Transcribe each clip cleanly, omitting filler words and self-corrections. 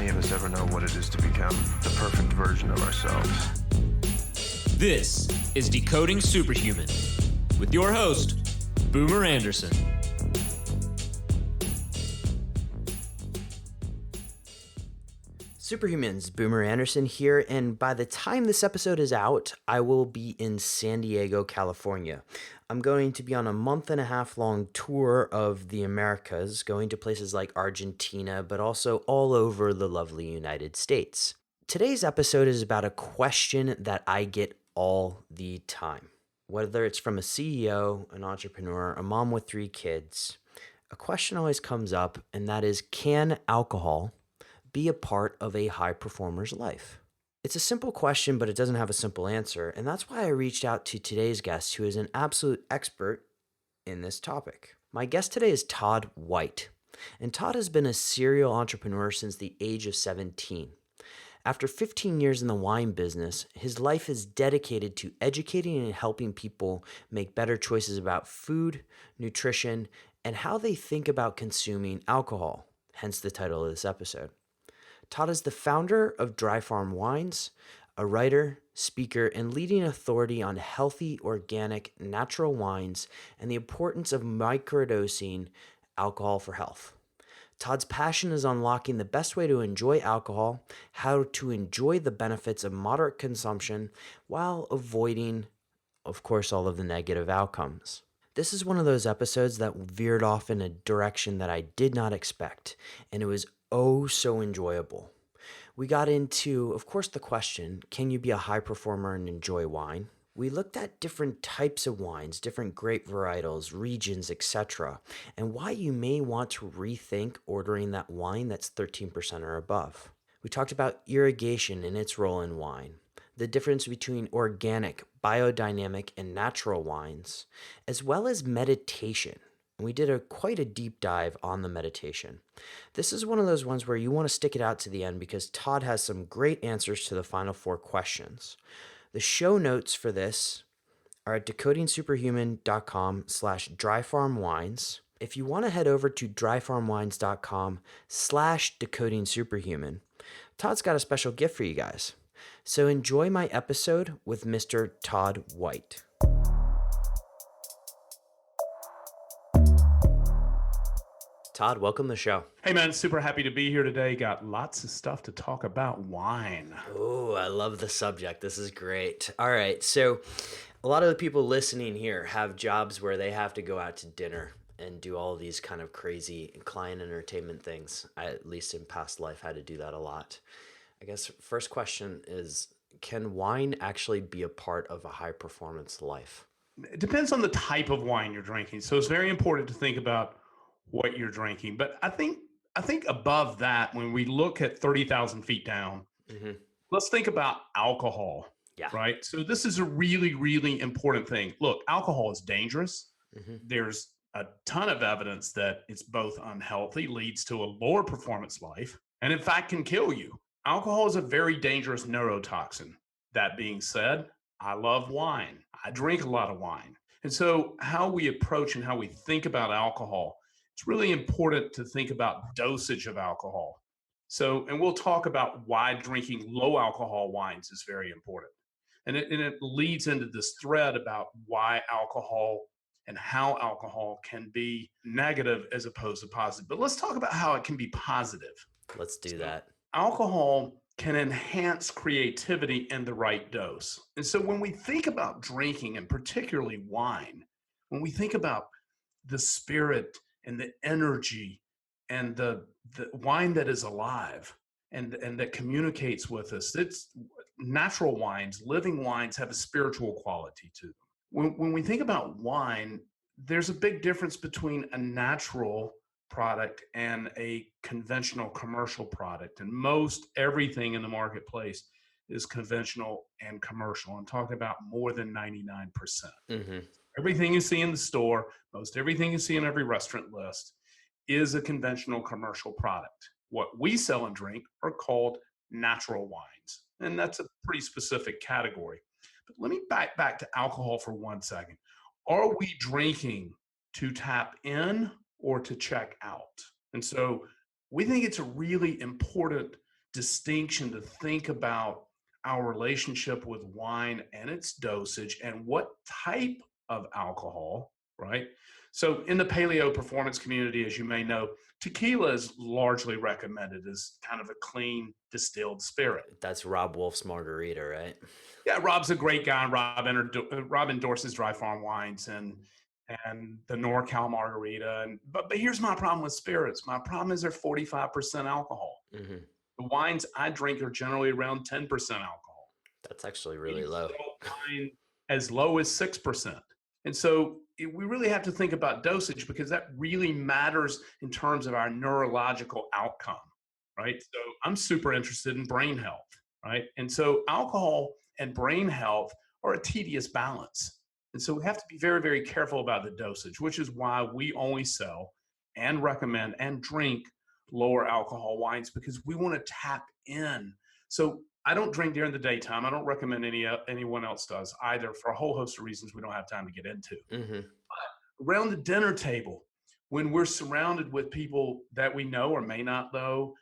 any of us ever know what it is to become the perfect version of ourselves. This is Decoding Superhuman with your host, Boomer Anderson. Superhumans, Boomer Anderson here, and by the time this episode is out, I will be in San Diego, California. I'm going to be on a month-and-a-half-long tour of the Americas, going to places like Argentina, but also all over the lovely United States. Today's episode is about a question that I get all the time. Whether it's from a CEO, an entrepreneur, a mom with 3 kids, a question always comes up, and that is, can alcohol be a part of a high performer's life? It's a simple question, but it doesn't have a simple answer, and that's why I reached out to today's guest, who is an absolute expert in this topic. My guest today is Todd White, and Todd has been a serial entrepreneur since the age of 17. After 15 years in the wine business, his life is dedicated to educating and helping people make better choices about food, nutrition, and how they think about consuming alcohol, hence the title of this episode. Todd is the founder of Dry Farm Wines, a writer, speaker, and leading authority on healthy, organic, natural wines and the importance of microdosing alcohol for health. Todd's passion is unlocking the best way to enjoy alcohol, how to enjoy the benefits of moderate consumption while avoiding, of course, all of the negative outcomes. This is one of those episodes that veered off in a direction that I did not expect, and it was oh so enjoyable. We got into, of course, the question, can you be a high performer and enjoy wine? We looked at different types of wines, different grape varietals, regions, etc., and why you may want to rethink ordering that wine that's 13% or above. We talked about irrigation and its role in wine, the difference between organic, biodynamic, and natural wines, as well as meditation. We did quite a deep dive on the meditation. This is one of those ones where you want to stick it out to the end because Todd has some great answers to the final 4 questions. The show notes for this are at decodingsuperhuman.com/dryfarmwines. If you want to head over to dryfarmwines.com/decodingsuperhuman, Todd's got a special gift for you guys. So enjoy my episode with Mr. Todd White. Todd, welcome to the show. Hey man, super happy to be here today. Got lots of stuff to talk about wine. Oh, I love the subject. This is great. All right. So a lot of the people listening here have jobs where they have to go out to dinner and do all these kind of crazy client entertainment things. I, at least in past life, had to do that a lot. I guess first question is, can wine actually be a part of a high performance life? It depends on the type of wine you're drinking. So it's very important to think about what you're drinking. But I think above that, when we look at 30,000 feet down, let's think about alcohol, right? So this is a really, really important thing. Look, alcohol is dangerous. There's a ton of evidence that it's both unhealthy, leads to a lower performance life, and in fact can kill you. Alcohol is a very dangerous neurotoxin. That being said, I love wine. I drink a lot of wine. And so how we approach and how we think about alcohol, it's really important to think about dosage of alcohol. So, and we'll talk about why drinking low alcohol wines is very important. And it leads into this thread about why alcohol and how alcohol can be negative as opposed to positive. But let's talk about how it can be positive. Let's do that. Alcohol can enhance creativity in the right dose. And so when we think about drinking, and particularly wine, when we think about the spirit and the energy and the wine that is alive and that communicates with us, it's natural wines, living wines have a spiritual quality to them. When we think about wine, there's a big difference between a natural product and a conventional commercial product. And most everything in the marketplace is conventional and commercial. I'm talking about more than 99%. Everything you see in the store, most everything you see in every restaurant list is a conventional commercial product. What we sell and drink are called natural wines. And that's a pretty specific category. But let me back to alcohol for 1 second. Are we drinking to tap in or to check out? And so we think it's really important distinction to think about our relationship with wine and its dosage and what type of alcohol, right? So in the paleo performance community, as you may know, tequila is largely recommended as kind of a clean distilled spirit. That's Rob Wolf's margarita, right? Yeah, Rob's a great guy. Rob endorses Dry Farm wines and the NorCal margarita. But here's my problem with spirits. My problem is they're 45% alcohol. Mm-hmm. The wines I drink are generally around 10% alcohol. That's actually really low. Wine as low as 6%. And so we really have to think about dosage because that really matters in terms of our neurological outcome, right? So I'm super interested in brain health, right? And so alcohol and brain health are a tedious balance. And so we have to be very, very careful about the dosage, which is why we only sell and recommend and drink lower alcohol wines because we want to tap in. So I don't drink during the daytime. I don't recommend anyone else does either for a whole host of reasons we don't have time to get into. Mm-hmm. Around the dinner table, when we're surrounded with people that we know or may not know,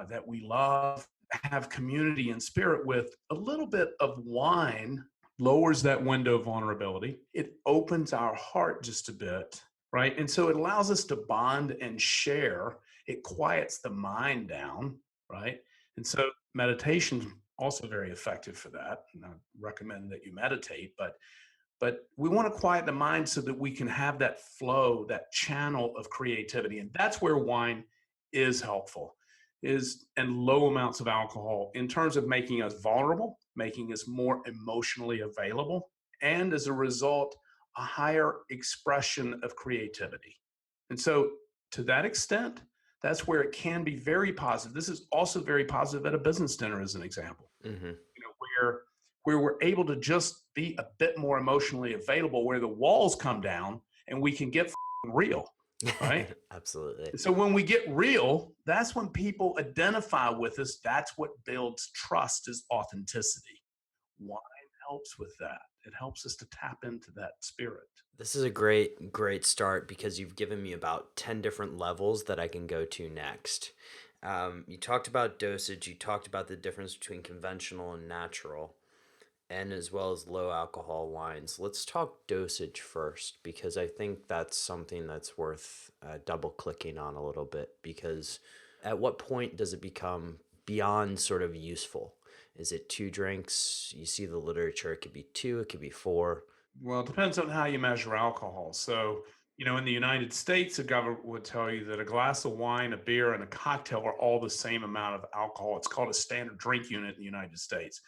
that we love, have community and spirit with, a little bit of wine lowers that window of vulnerability. It opens our heart just a bit, right? And so it allows us to bond and share. It quiets the mind down, right? And so meditation's also very effective for that. And I recommend that you meditate, but we want to quiet the mind so that we can have that flow, that channel of creativity. And that's where wine is helpful, and low amounts of alcohol in terms of making us vulnerable, making us more emotionally available, and as a result, a higher expression of creativity. And so to that extent, that's where it can be very positive. This is also very positive at a business dinner, as an example, Mm-hmm. where we're able to just be a bit more emotionally available, where the walls come down and we can get real, right? Absolutely. So when we get real, that's when people identify with us. That's what builds trust, is authenticity. Wine helps with that. It helps us to tap into that spirit. This is a great start because you've given me about 10 different levels that I can go to next. You talked about dosage, you talked about the difference between conventional and natural, and as well as low alcohol wines. Let's talk dosage first because I think that's something that's worth double clicking on a little bit, because at what point does it become beyond sort of useful? Is it 2 drinks? You see the literature, it could be 2, it could be 4. Well, it depends on how you measure alcohol. So, in the United States, the government would tell you that a glass of wine, a beer, and a cocktail are all the same amount of alcohol. It's called a standard drink unit in the United States.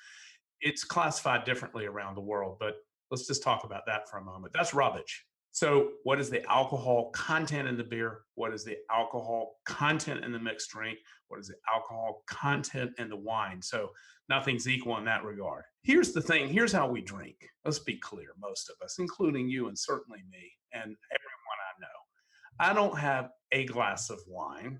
It's classified differently around the world, but let's just talk about that for a moment. That's rubbish. So what is the alcohol content in the beer? What is the alcohol content in the mixed drink? What is the alcohol content in the wine? So nothing's equal in that regard. Here's the thing. Here's how we drink. Let's be clear, most of us, including you and certainly me and everyone I know. I don't have a glass of wine.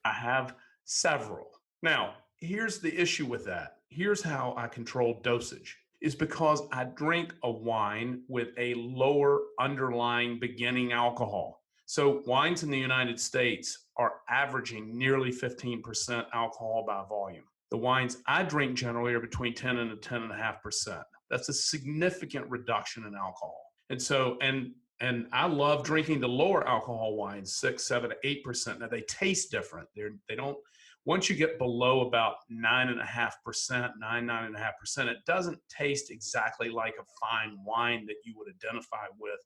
I have several. Now, here's the issue with that. Here's how I control dosage, is because I drink a wine with a lower underlying beginning alcohol. So wines in the United States are averaging nearly 15% alcohol by volume. The wines I drink generally are between 10 and 10.5%. That's a significant reduction in alcohol. And so, and I love drinking the lower alcohol wines, 6, 7, 8%. Now they taste different. They don't. Once you get below about 9.5%, 9.5%, it doesn't taste exactly like a fine wine that you would identify with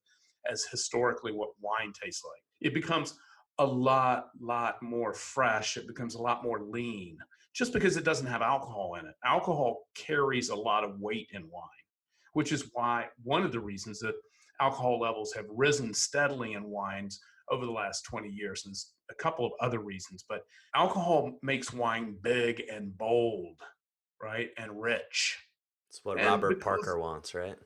as historically what wine tastes like. It becomes a lot more fresh. It becomes a lot more lean, just because it doesn't have alcohol in it. Alcohol carries a lot of weight in wine, which is why one of the reasons that alcohol levels have risen steadily in wines over the last 20 years. And a couple of other reasons, but alcohol makes wine big and bold, right? And rich. It's what Robert Parker wants, right?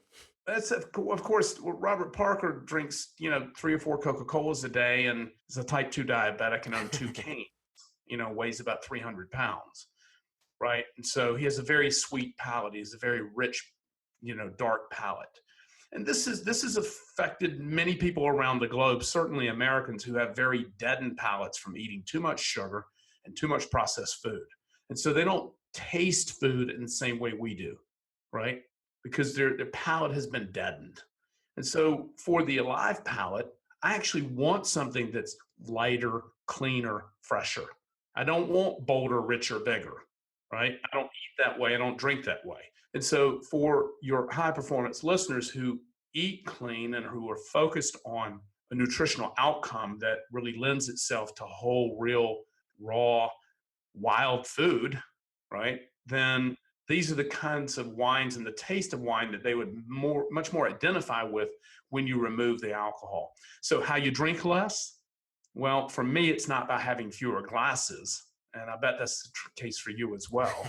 That's, of course, Robert Parker drinks, 3 or 4 Coca-Colas a day and is a type 2 diabetic and on 2 canes, weighs about 300 pounds, right? And so he has a very sweet palate. He has a very rich, dark palate. And this has affected many people around the globe, certainly Americans who have very deadened palates from eating too much sugar and too much processed food. And so they don't taste food in the same way we do, right? Because their palate has been deadened. And so for the alive palate, I actually want something that's lighter, cleaner, fresher. I don't want bolder, richer, bigger, right? I don't eat that way. I don't drink that way. And so for your high performance listeners who eat clean and who are focused on a nutritional outcome that really lends itself to whole, real, raw, wild food, right? Then these are the kinds of wines and the taste of wine that they would much more identify with when you remove the alcohol. So how you drink less? Well, for me, it's not by having fewer glasses. And I bet that's the case for you as well.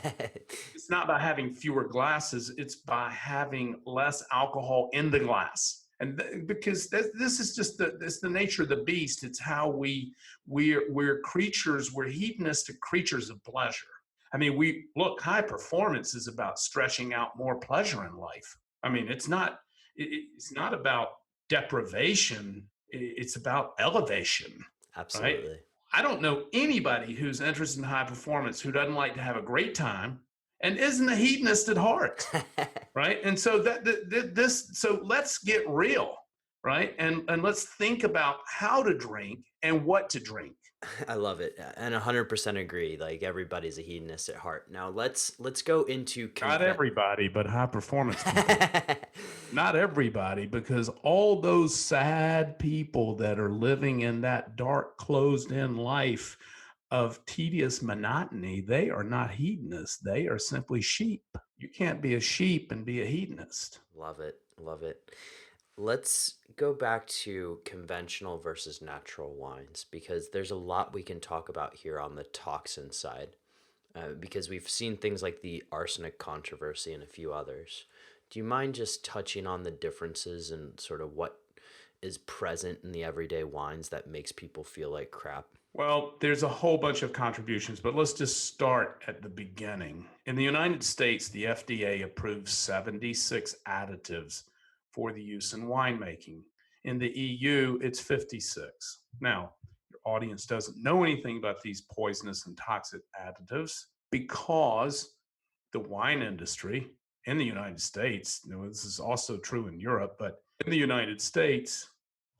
It's not by having fewer glasses, it's by having less alcohol in the glass. And because this is just it's the nature of the beast. It's how we're creatures, we're hedonistic creatures of pleasure. I mean, we look, high performance is about stretching out more pleasure in life. I mean, it's not about deprivation, it's about elevation, right? Absolutely. I don't know anybody who's interested in high performance who doesn't like to have a great time and isn't a hedonist at heart, right? And so so let's get real, right? And let's think about how to drink and what to drink. I love it, and 100% agree. Like, everybody's a hedonist at heart. Now let's go into Not everybody, but high performance people. Not everybody, because all those sad people that are living in that dark, closed-in life of tedious monotony, they are not hedonists. They are simply sheep. You can't be a sheep and be a hedonist. Love it. Love it. Let's go back to conventional versus natural wines, because there's a lot we can talk about here on the toxin side, because we've seen things like the arsenic controversy and a few others. Do you mind just touching on the differences and sort of what is present in the everyday wines that makes people feel like crap? Well, there's a whole bunch of contributions, but let's just start at the beginning. In the United States, the FDA approves 76 additives for the use in winemaking. In the EU, it's 56. Now, your audience doesn't know anything about these poisonous and toxic additives because the wine industry in the United States, this is also true in Europe, but in the United States,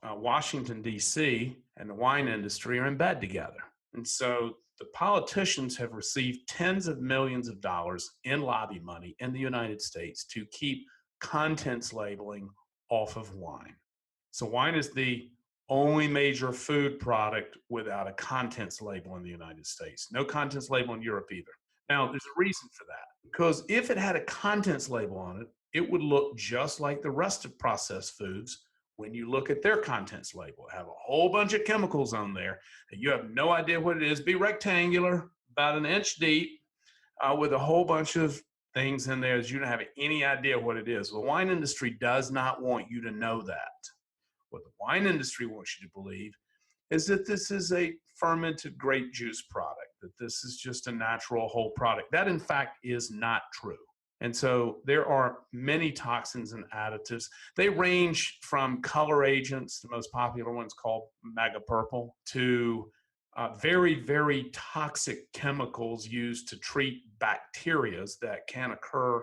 Washington, D.C., and the wine industry are in bed together. And so the politicians have received tens of millions of dollars in lobby money in the United States to keep contents labeling off of wine. So wine is the only major food product without a contents label in the United States. No contents label in Europe either. Now, there's a reason for that, because if it had a contents label on it, it would look just like the rest of processed foods. When you look at their contents label, have a whole bunch of chemicals on there that you have no idea what it is, be rectangular, about an inch deep, with a whole bunch of things in there that you don't have any idea what it is. The wine industry does not want you to know that. What the wine industry wants you to believe is that this is a fermented grape juice product, that this is just a natural whole product. That, in fact, is not true. And so there are many toxins and additives. They range from color agents, the most popular one's called Mega Purple, to very, very toxic chemicals used to treat bacteria that can occur,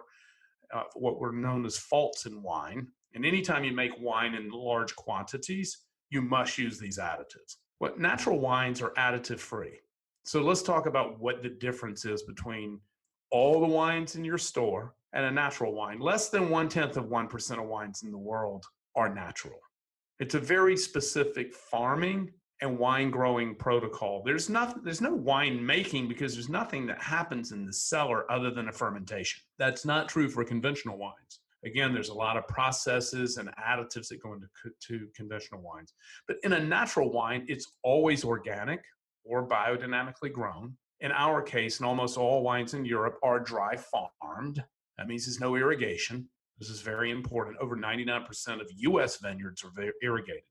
what were known as faults in wine. And anytime you make wine in large quantities, you must use these additives. What natural wines are additive free. So let's talk about what the difference is between all the wines in your store and a natural wine. Less than 0.1% of wines in the world are natural. It's a very specific farming and wine growing protocol. There's no wine making because there's nothing that happens in the cellar other than a fermentation. That's not true for conventional wines. Again, there's a lot of processes and additives that go into conventional wines. But in a natural wine, it's always organic or biodynamically grown. In our case, and almost all wines in Europe are dry farmed. That means there's no irrigation. This is very important. Over 99% of US vineyards are irrigated.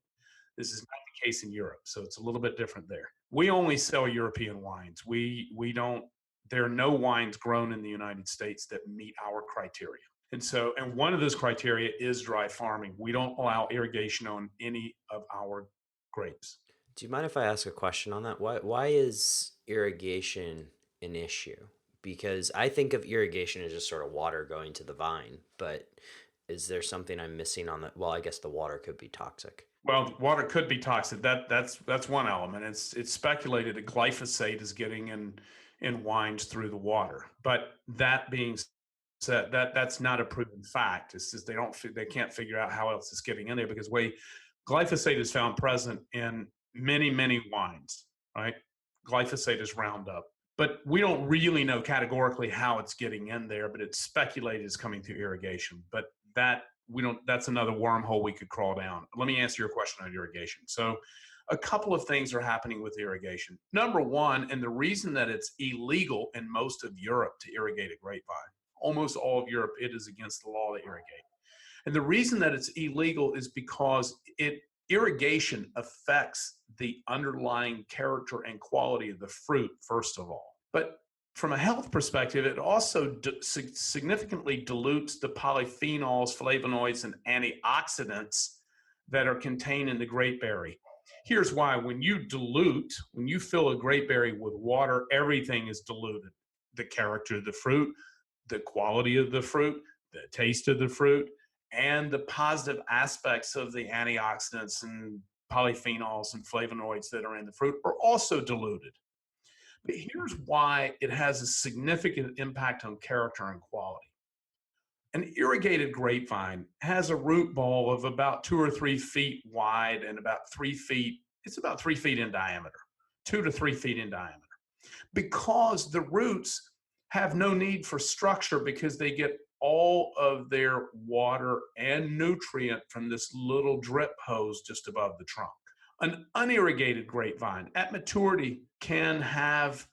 This is not the case in Europe, so it's a little bit different there. We only sell European wines. We don't, there are no wines grown in the United States that meet our criteria. And one of those criteria is dry farming. We don't allow irrigation on any of our grapes. Do you mind if I ask a question on that? Why is irrigation an issue? Because I think of irrigation as just sort of water going to the vine, but is there something I'm missing on that? Well, I guess the water could be toxic. Well, water could be toxic. That's one element. It's speculated that glyphosate is getting in wines through the water. But that being said, that's not a proven fact. It's just they can't figure out how else it's getting in there because way glyphosate is found present in many wines. Right, glyphosate is Roundup, but we don't really know categorically how it's getting in there. But it's speculated it's coming through irrigation. But that we don't that's another wormhole we could crawl down. Let me answer your question on irrigation. So a couple of things are happening with irrigation. Number one, and the reason that it's illegal in most of Europe to irrigate a grapevine, almost all of Europe, it is against the law to irrigate. And the reason that it's illegal is because irrigation affects the underlying character and quality of the fruit, first of all. But from a health perspective, it also significantly dilutes the polyphenols, flavonoids, and antioxidants that are contained in the grapeberry. Here's why. When you fill a grapeberry with water, everything is diluted. The character of the fruit, the quality of the fruit, the taste of the fruit, and the positive aspects of the antioxidants and polyphenols and flavonoids that are in the fruit are also diluted. But here's why it has a significant impact on character and quality. An irrigated grapevine has a root ball of about 2 or 3 feet wide and about 3 feet, it's about 3 feet in diameter, 2 to 3 feet in diameter. Because the roots have no need for structure because they get all of their water and nutrient from this little drip hose just above the trunk. An unirrigated grapevine at maturity can have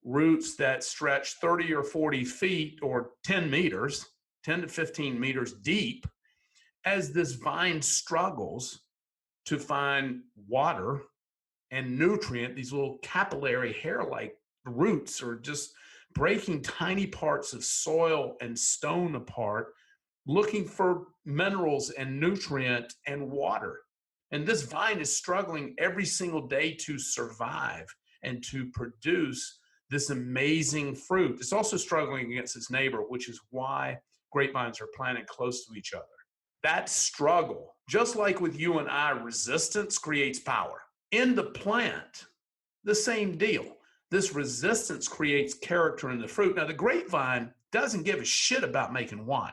roots that stretch 30 or 40 feet or 10 meters, 10 to 15 meters deep, as this vine struggles to find water and nutrient. These little capillary hair-like roots are just breaking tiny parts of soil and stone apart, looking for minerals and nutrient and water. And this vine is struggling every single day to survive and to produce this amazing fruit. It's also struggling against its neighbor, which is why grapevines are planted close to each other. That struggle, just like with you and I, resistance creates power. In the plant, the same deal. This resistance creates character in the fruit. Now, the grapevine doesn't give a shit about making wine.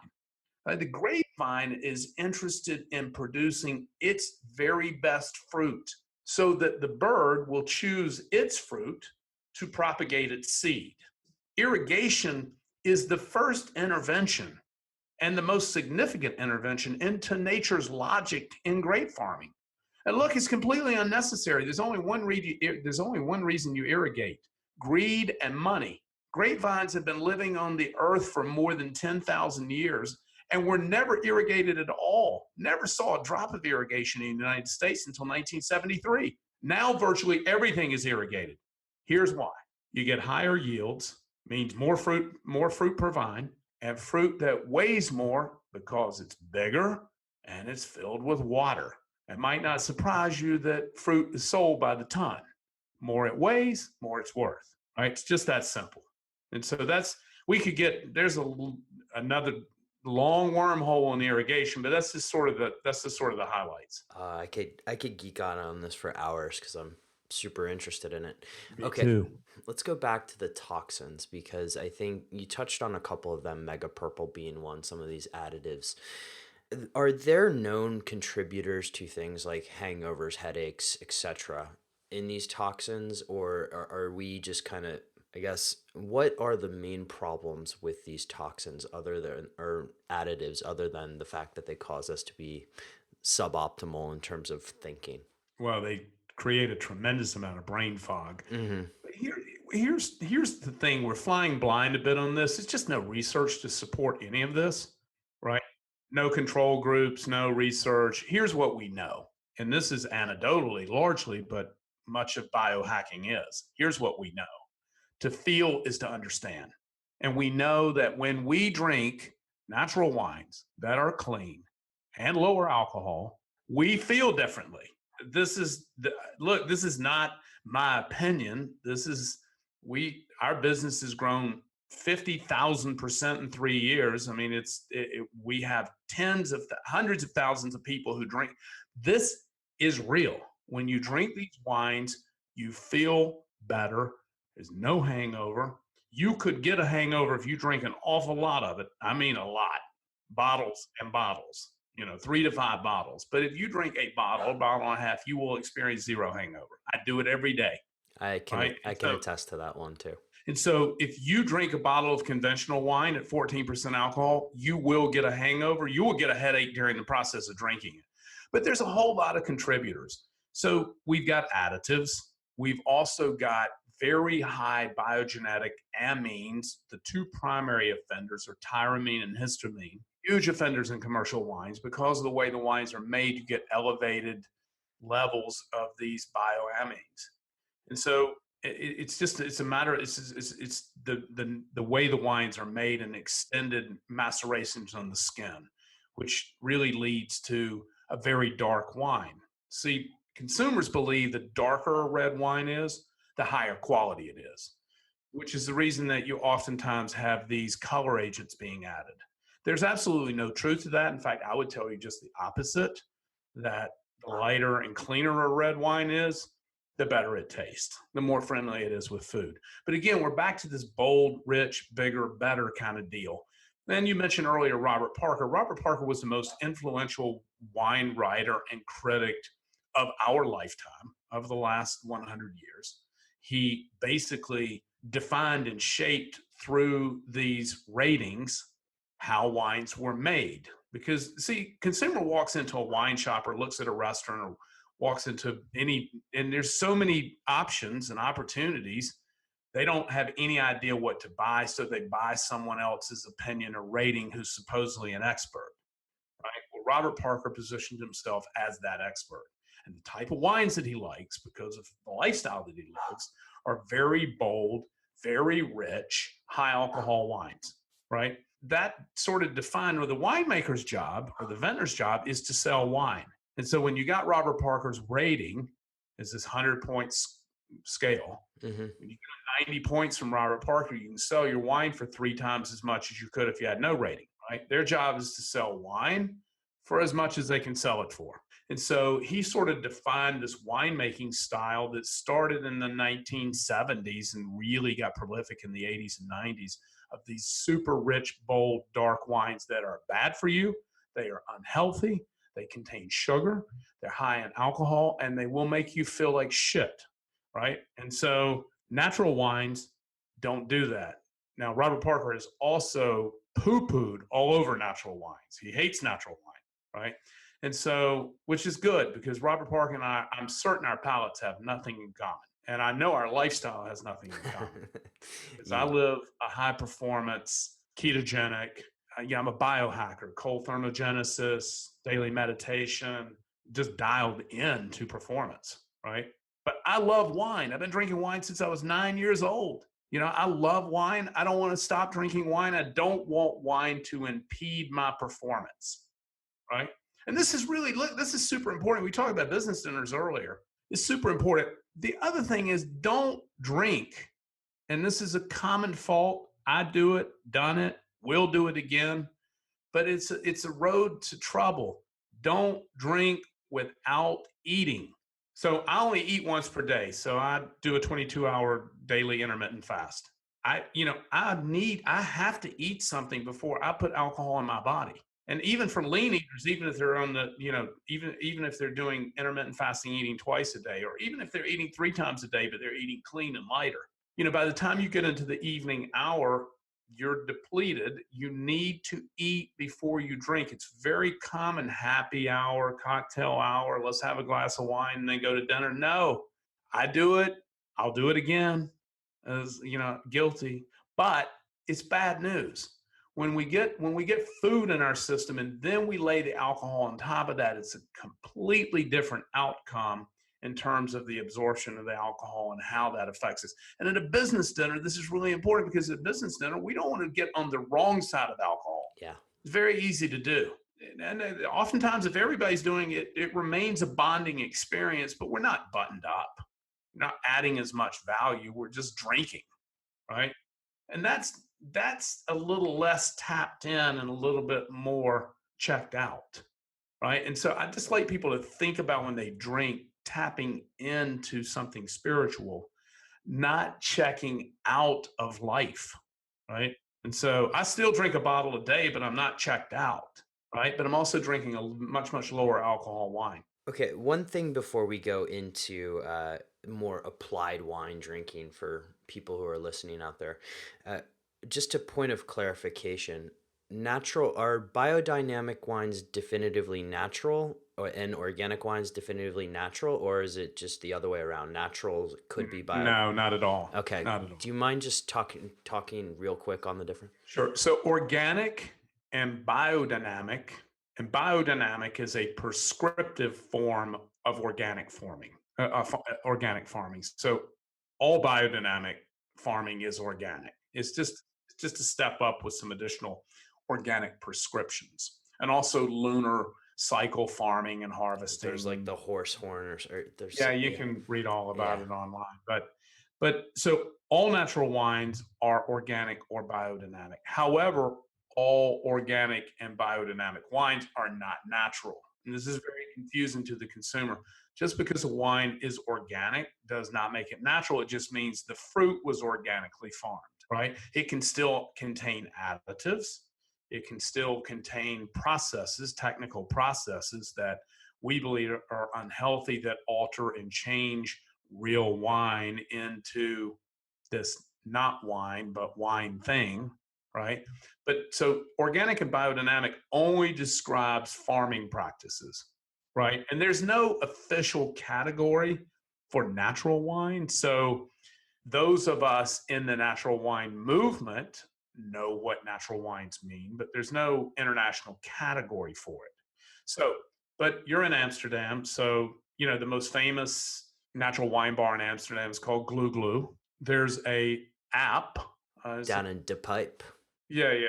The grapevine is interested in producing its very best fruit so that the bird will choose its fruit to propagate its seed. Irrigation is the first intervention and the most significant intervention into nature's logic in grape farming. And look, it's completely unnecessary. There's only one reason you irrigate: greed and money. Grapevines have been living on the earth for more than 10,000 years and were never irrigated at all. Never saw a drop of irrigation in the United States until 1973. Now virtually everything is irrigated. Here's why. You get higher yields, means more fruit per vine, and fruit that weighs more because it's bigger and it's filled with water. It might not surprise you that fruit is sold by the ton. More it weighs, more it's worth. Right? It's just that simple. And so there's another long wormhole in irrigation, but that's just sort of the highlights. I could geek on this for hours because I'm super interested in it. Me Okay, too. let's go back to the toxins because I think you touched on a couple of them, mega purple being one, some of these additives. Are there known contributors to things like hangovers, headaches, etc. in these toxins, or are we just kind of, I guess, what are the main problems with these toxins other than, or additives, other than the fact that they cause us to be suboptimal in terms of thinking? Well, they create a tremendous amount of brain fog. Mm-hmm. But here's the thing: we're flying blind a bit on this. There's just no research to support any of this, right? No control groups, no research. Here's what we know, and this is anecdotally largely, but much of biohacking is. Here's what we know: to feel is to understand, and we know that when we drink natural wines that are clean and lower alcohol, we feel differently. This is this is not my opinion. Our business has grown 50,000% in 3 years. I mean, we have hundreds of thousands of people who drink. This is real. When you drink these wines, you feel better. There's no hangover. You could get a hangover if you drink an awful lot of it. I mean, a lot, bottles and bottles, 3 to 5 bottles. But if you drink a bottle and a half, you will experience zero hangover. I do it every day. I can Right? I can attest to that one too. And so if you drink a bottle of conventional wine at 14% alcohol, you will get a hangover. You will get a headache during the process of drinking it. But there's a whole lot of contributors. So we've got additives. We've also got very high biogenetic amines. The two primary offenders are tyramine and histamine. Huge offenders in commercial wines. Because of the way the wines are made, you get elevated levels of these bioamines. And so it's a matter, it's the way the wines are made and extended macerations on the skin, which really leads to a very dark wine. See, consumers believe the darker a red wine is, the higher quality it is, which is the reason that you oftentimes have these color agents being added. There's absolutely no truth to that. In fact, I would tell you just the opposite, that the lighter and cleaner a red wine is, the better it tastes, the more friendly it is with food. But again, we're back to this bold, rich, bigger, better kind of deal. Then you mentioned earlier Robert Parker. Robert Parker was the most influential wine writer and critic of our lifetime, of the last 100 years. He basically defined and shaped through these ratings how wines were made. Because, see, consumer walks into a wine shop or looks at a restaurant or walks into and there's so many options and opportunities, they don't have any idea what to buy, so they buy someone else's opinion or rating who's supposedly an expert, right? Well, Robert Parker positioned himself as that expert. And the type of wines that he likes, because of the lifestyle that he lives, are very bold, very rich, high alcohol wines, right? That sort of defined, or the winemaker's job or the vendor's job is to sell wine. And so when you got Robert Parker's rating, is this 100-point scale, when you get 90 points from Robert Parker, you can sell your wine for 3 times as much as you could if you had no rating, right? Their job is to sell wine for as much as they can sell it for. And so he sort of defined this winemaking style that started in the 1970s and really got prolific in the 80s and 90s, of these super rich, bold, dark wines that are bad for you. They are unhealthy. They contain sugar, they're high in alcohol, and they will make you feel like shit, right? And so natural wines don't do that. Now, Robert Parker has also poo-pooed all over natural wines. He hates natural wine, right? And so, which is good, because Robert Parker and I'm certain our palates have nothing in common. And I know our lifestyle has nothing in common. Because I live a high-performance, ketogenic, I'm a biohacker, cold thermogenesis, daily meditation, just dialed in to performance, right? But I love wine. I've been drinking wine since I was 9 years old. I love wine. I don't want to stop drinking wine. I don't want wine to impede my performance, right? And this is super important. We talked about business dinners earlier. It's super important. The other thing is, don't drink. And this is a common fault. I do it, done it, will do it again. But it's a road to trouble. Don't drink without eating. So I only eat once per day. So I do a 22-hour daily intermittent fast. I have to eat something before I put alcohol in my body. And even for lean eaters, even if they're on the, even if they're doing intermittent fasting, eating twice a day, or even if they're eating 3 times a day, but they're eating clean and lighter, by the time you get into the evening hour, you're depleted. You need to eat before you drink. It's very common, happy hour, cocktail hour, let's have a glass of wine and then go to dinner. No, I do it. I'll do it again, as guilty, but it's bad news. When we get food in our system and then we lay the alcohol on top of that, it's a completely different outcome in terms of the absorption of the alcohol and how that affects us. And at a business dinner, this is really important, because at a business dinner, we don't want to get on the wrong side of alcohol. Yeah. It's very easy to do. And oftentimes, if everybody's doing it, it remains a bonding experience, but we're not buttoned up. We're not adding as much value. We're just drinking, right? And that's that's a little less tapped in and a little bit more checked out, right? And so I just like people to think about when they drink, tapping into something spiritual, not checking out of life, right? And so I still drink a bottle a day, but I'm not checked out, right? But I'm also drinking a much, much lower alcohol wine. Okay, one thing before we go into more applied wine drinking for people who are listening out there, uh, just a point of clarification: natural are biodynamic wines definitively natural, and organic wines definitively natural, or is it just the other way around? Natural could be bio. No, not at all. Okay, Not at all. do you mind just talking real quick on the difference? Sure. So organic and biodynamic is a prescriptive form of organic farming. Organic farming. So all biodynamic farming is organic. It's just a step up with some additional organic prescriptions, and also lunar cycle farming and There's like harvesting. the horse horn, or there's Yeah, you can read all about yeah. it online. But so all natural wines are organic or biodynamic. However, all organic and biodynamic wines are not natural. And this is very confusing to the consumer. Just because a wine is organic does not make it natural. It just means the fruit was organically farmed, right? It can still contain additives. It can still contain processes, technical processes that we believe are unhealthy, that alter and change real wine into this not wine but wine thing, right? But so organic and biodynamic only describes farming practices, right? And there's no official category for natural wine. So those of us in the natural wine movement know what natural wines mean, but there's no international category for it. So, but you're in Amsterdam, so the most famous natural wine bar in Amsterdam is called Glue Glue. There's a app. Down in De Pipe. Yeah, yeah.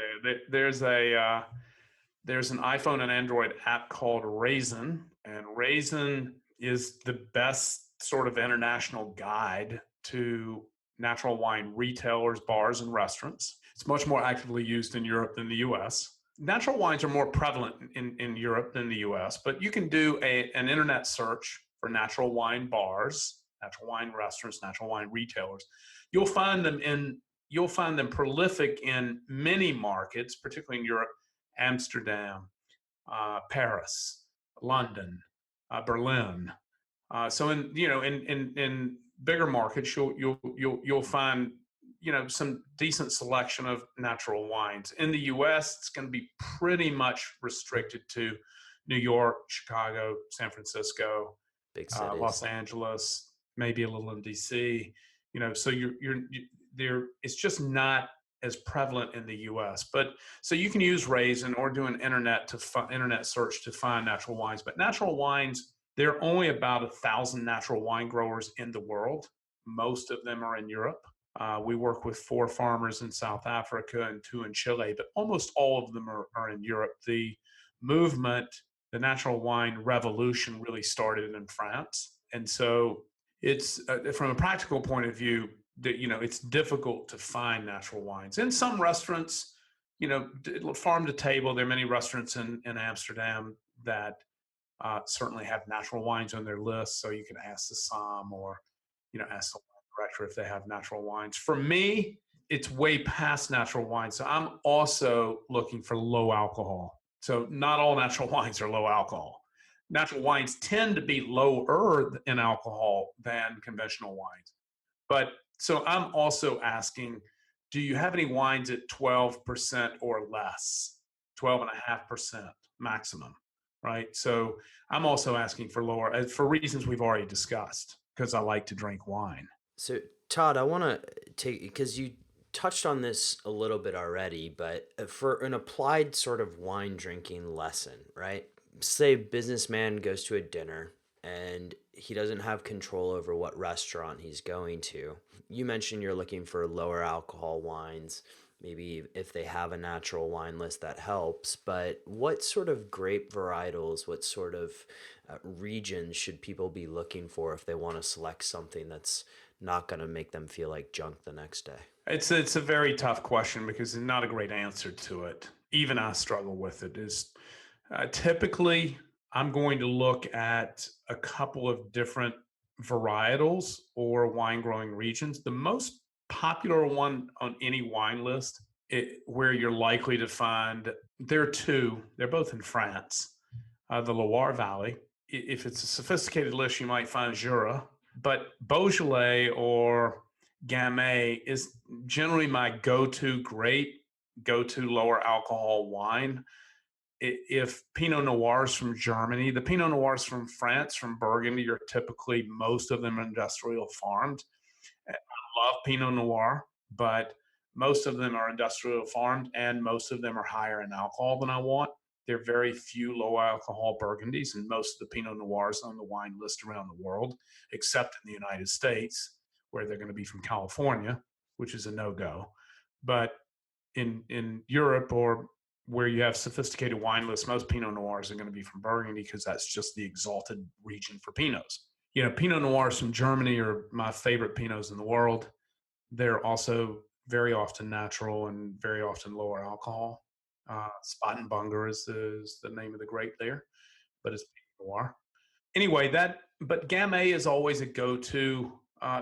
There's an iPhone and Android app called Raisin, and Raisin is the best sort of international guide to natural wine retailers, bars, and restaurants. It's much more actively used in Europe than the US. Natural wines are more prevalent in Europe than the US, but you can do an internet search for natural wine bars, natural wine restaurants, natural wine retailers. You'll find them prolific in many markets, particularly in Europe: Amsterdam, Paris, London, Berlin. So in bigger markets, you'll find some decent selection of natural wines. In the U.S., it's going to be pretty much restricted to New York, Chicago, San Francisco, Big cities. Los Angeles, maybe a little in D.C. So you're there. It's just not as prevalent in the U.S. But so you can use Raisin or do an internet search to find natural wines. But natural wines, there are only about 1,000 natural wine growers in the world. Most of them are in Europe. We work with 4 farmers in South Africa and 2 in Chile, but almost all of them are in Europe. The movement, the natural wine revolution, really started in France. And so it's from a practical point of view, that it's difficult to find natural wines in some restaurants. Farm to table, there are many restaurants in Amsterdam that certainly have natural wines on their list, so you can ask the som, or ask the wine director if they have natural wines. For me, it's way past natural wine, so I'm also looking for low alcohol. So not all natural wines are low alcohol. Natural wines tend to be lower in alcohol than conventional wines. But so I'm also asking, do you have any wines at 12% or less, 12.5% maximum, right? So I'm also asking for lower, for reasons we've already discussed, because I like to drink wine. So, Todd, I want to take, because you touched on this a little bit already, but for an applied sort of wine drinking lesson, right? Say a businessman goes to a dinner and he doesn't have control over what restaurant he's going to. You mentioned you're looking for lower alcohol wines. maybe if they have a natural wine list that helps. But what sort of grape varietals, what sort of regions should people be looking for if they want to select something that's not going to make them feel like junk the next day? It's a very tough question because there's not a great answer to it. Even I struggle with it. Is typically I'm going to look at a couple of different varietals or wine growing regions. The most popular one on any wine list, where you're likely to find, there are two. They're both in France, the Loire Valley. If it's a sophisticated list, you might find Jura, but Beaujolais or Gamay is generally my go-to great, go-to lower alcohol wine. If Pinot Noirs from Germany, the Pinot Noirs from France, from Burgundy, are typically, most of them industrial farmed. I love Pinot Noir, but most of them are industrial farmed and most of them are higher in alcohol than I want. There are very few low alcohol Burgundies, and most of the Pinot Noirs on the wine list around the world, except in the United States, where they're going to be from California, which is a no-go. But in Europe, or where you have sophisticated wine lists, most Pinot Noirs are going to be from Burgundy because that's just the exalted region for Pinots. Pinot Noirs from Germany are my favorite Pinots in the world. They're also very often natural and very often lower alcohol. Spatenbunger is the name of the grape there, but it's Pinot Noir. Anyway, but Gamay is always a go-to.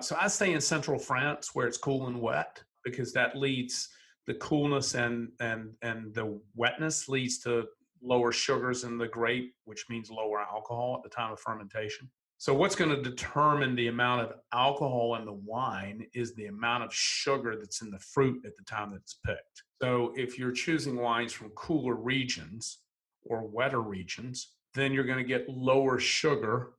So I stay in central France where it's cool and wet, because that leads, the coolness and the wetness leads to lower sugars in the grape, which means lower alcohol at the time of fermentation. So what's going to determine the amount of alcohol in the wine is the amount of sugar that's in the fruit at the time that it's picked. So if you're choosing wines from cooler regions or wetter regions, then you're going to get lower sugar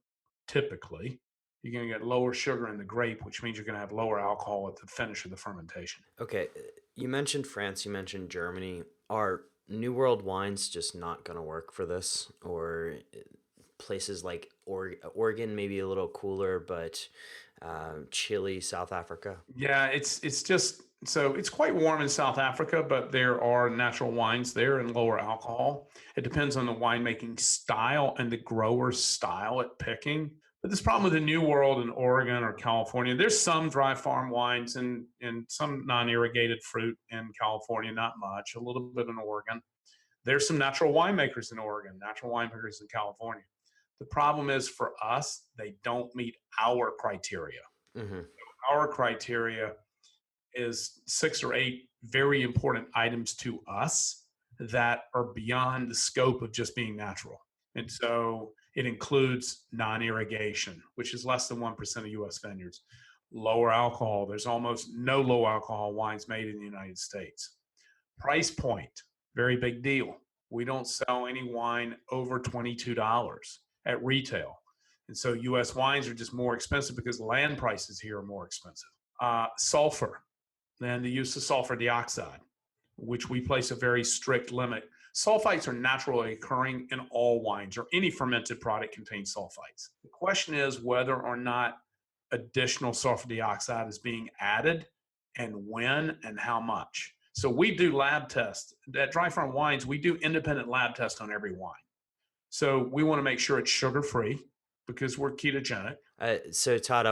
typically. You're going to get lower sugar in the grape, which means you're going to have lower alcohol at the finish of the fermentation. Okay, you mentioned France, you mentioned Germany. Are New World wines just not going to work for this? Or places like Oregon, maybe a little cooler, but Chile, South Africa? Yeah, it's just, so it's quite warm in South Africa, but there are natural wines there and lower alcohol. It depends on the winemaking style and the grower's style at picking. But this problem with the New World in Oregon or California, there's some dry farm wines and some non-irrigated fruit in California, not much, a little bit in Oregon. There's some natural winemakers in Oregon, natural winemakers in California. The problem is, for us, they don't meet our criteria. Mm-hmm. Our criteria is 6 or 8 very important items to us that are beyond the scope of just being natural. And so it includes non-irrigation, which is less than 1% of US vineyards. Lower alcohol. There's almost no low alcohol wines made in the United States. Price point, very big deal. We don't sell any wine over $22 at retail. And so US wines are just more expensive because land prices here are more expensive. Sulfur, and the use of sulfur dioxide, which we place a very strict limit. Sulfites are naturally occurring in all wines, or any fermented product contains sulfites. The question is whether or not additional sulfur dioxide is being added, and when and how much. So we do lab tests. At Dry Farm Wines, we do independent lab tests on every wine. So we want to make sure it's sugar-free because we're ketogenic. So Todd,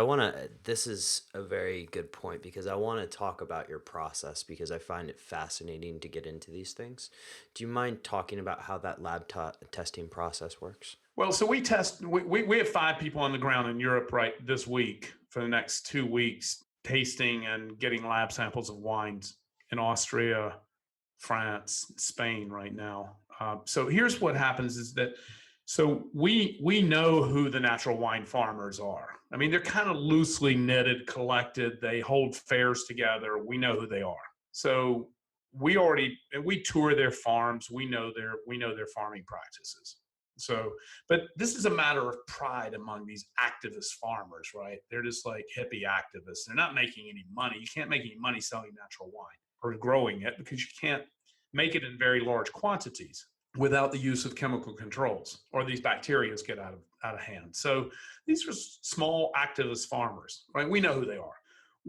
this is a very good point, because I want to talk about your process, because I find it fascinating to get into these things. Do you mind talking about how that testing process works? Well, so we have 5 people on the ground in Europe right this week for the next 2 weeks, tasting and getting lab samples of wines in Austria, France, Spain right now. So here's what happens is that, so we know who the natural wine farmers are. I mean, they're kind of loosely knitted, collected. They hold fairs together. We know who they are. So we tour their farms. We know their farming practices. So, but this is a matter of pride among these activist farmers, right? They're just like hippie activists. They're not making any money. You can't make any money selling natural wine or growing it, because you can't make it in very large quantities without the use of chemical controls, or these bacteria get out of hand. So these are small activist farmers, right? We know who they are.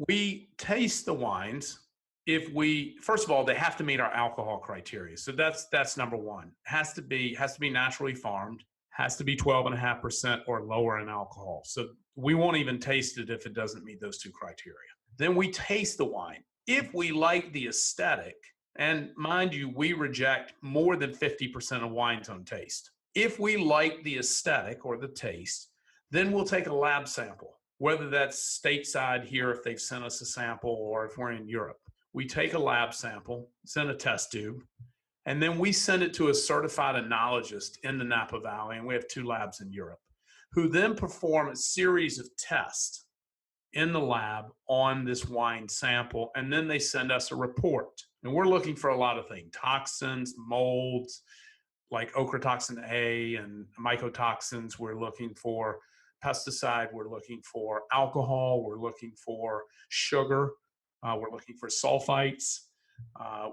We taste the wines if we, first of all, they have to meet our alcohol criteria. So that's number one. Has to be naturally farmed, has to be 12.5% or lower in alcohol. So we won't even taste it if it doesn't meet those two criteria. Then we taste the wine. If we like the aesthetic, and mind you, we reject more than 50% of wines on taste. If we like the aesthetic or the taste, then we'll take a lab sample, whether that's stateside here if they've sent us a sample or if we're in Europe. We take a lab sample, send a test tube, and then we send it to a certified enologist in the Napa Valley, and we have 2 labs in Europe, who then perform a series of tests in the lab on this wine sample, and then they send us a report. And we're looking for a lot of things: toxins, molds, like ochratoxin A and mycotoxins. We're looking for pesticide. We're looking for alcohol. We're looking for sugar. We're looking for sulfites.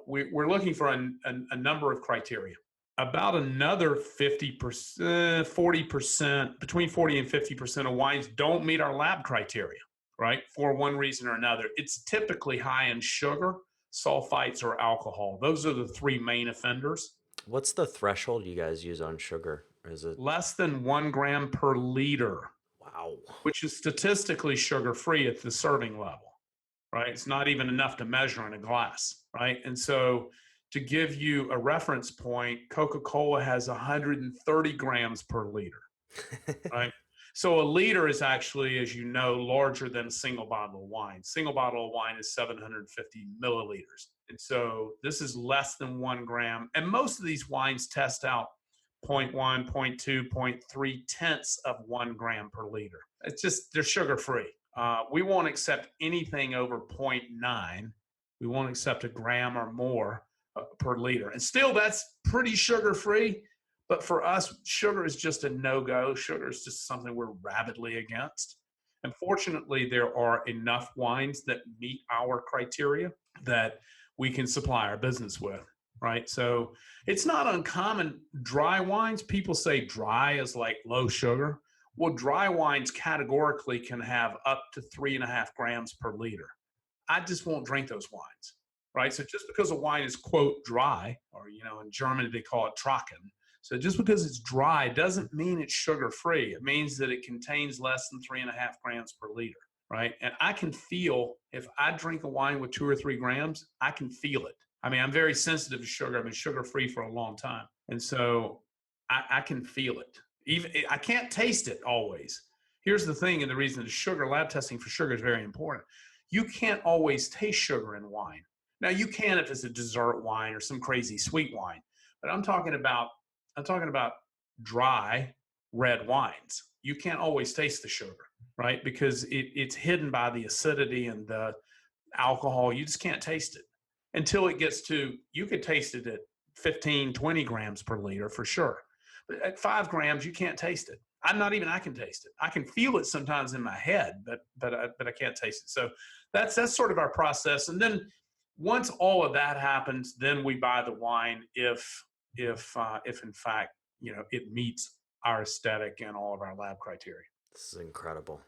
We're looking for a number of criteria. About another 50%, 40%, between 40 and 50% of wines don't meet our lab criteria, right? For one reason or another. It's typically high in sugar, sulfites, or alcohol. Those are the 3 main offenders. What's the threshold you guys use on sugar? Is it Less than 1 gram per liter, wow? which is statistically sugar-free at the serving level, right? It's not even enough to measure in a glass, right? And so to give you a reference point, Coca-Cola has 130 grams per liter, right? So a liter is actually, as you know, larger than a single bottle of wine. Single bottle of wine is 750 milliliters. And so this is less than 1 gram. And most of these wines test out 0.1, 0.2, 0.3 tenths of 1 gram per liter. It's just, they're sugar-free. We won't accept anything over 0.9. We won't accept a gram or more per liter. And still, that's pretty sugar-free. But for us, sugar is just a no-go. Sugar is just something we're rabidly against. And fortunately, there are enough wines that meet our criteria that we can supply our business with, right? So it's not uncommon. Dry wines, people say dry is like low sugar. Well, dry wines categorically can have up to 3.5 grams per liter. I just won't drink those wines, right? So just because a wine is, quote, dry, or, in Germany, they call it trocken. So just because it's dry doesn't mean it's sugar-free. It means that it contains less than 3.5 grams per liter, right? And I can feel, if I drink a wine with 2 or 3 grams, I can feel it. I mean, I'm very sensitive to sugar. I've been sugar-free for a long time. And so I can feel it. Even I can't taste it always. Here's the thing, and the reason the lab testing for sugar is very important. You can't always taste sugar in wine. Now, you can if it's a dessert wine or some crazy sweet wine, but I'm talking about dry red wines. You can't always taste the sugar, right? Because it's hidden by the acidity and the alcohol. You just can't taste it until it gets to, you could taste it at 15, 20 grams per liter for sure. But at 5 grams, you can't taste it. I can taste it. I can feel it sometimes in my head, but I can't taste it. So that's sort of our process. And then once all of that happens, then we buy the wine if in fact, it meets our aesthetic and all of our lab criteria. This is incredible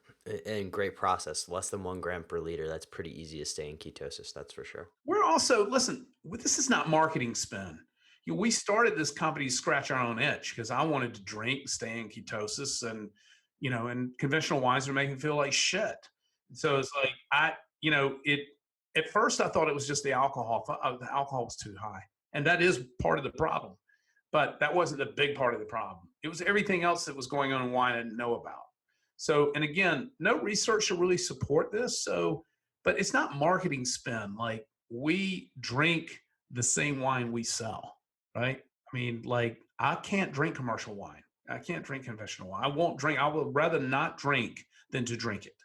and great process. Less than 1 gram per liter. That's pretty easy to stay in ketosis. That's for sure. We're also, listen, this is not marketing spin. We started this company to scratch our own itch because I wanted to drink, stay in ketosis, and and conventional wines are making me feel like shit. So it's like at first I thought it was just the alcohol. The alcohol was too high, and that is part of the problem. But that wasn't the big part of the problem. It was everything else that was going on in wine I didn't know about. So, and again, no research to really support this. So, but it's not marketing spin. Like, we drink the same wine we sell, right? I mean, like, I can't drink commercial wine. I can't drink conventional wine. I won't drink. I would rather not drink than to drink it,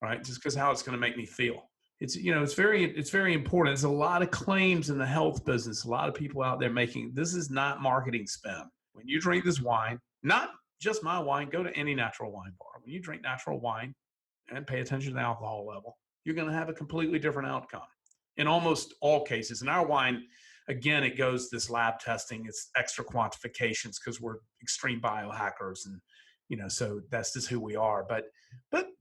right? Just because how it's going to make me feel. It's very important. There's a lot of claims in the health business. A lot of people out there this is not marketing spin. When you drink this wine, not just my wine, go to any natural wine bar. When you drink natural wine and pay attention to the alcohol level, you're going to have a completely different outcome in almost all cases. In our wine, again, it goes this lab testing. It's extra quantifications because we're extreme biohackers, and so that's just who we are. But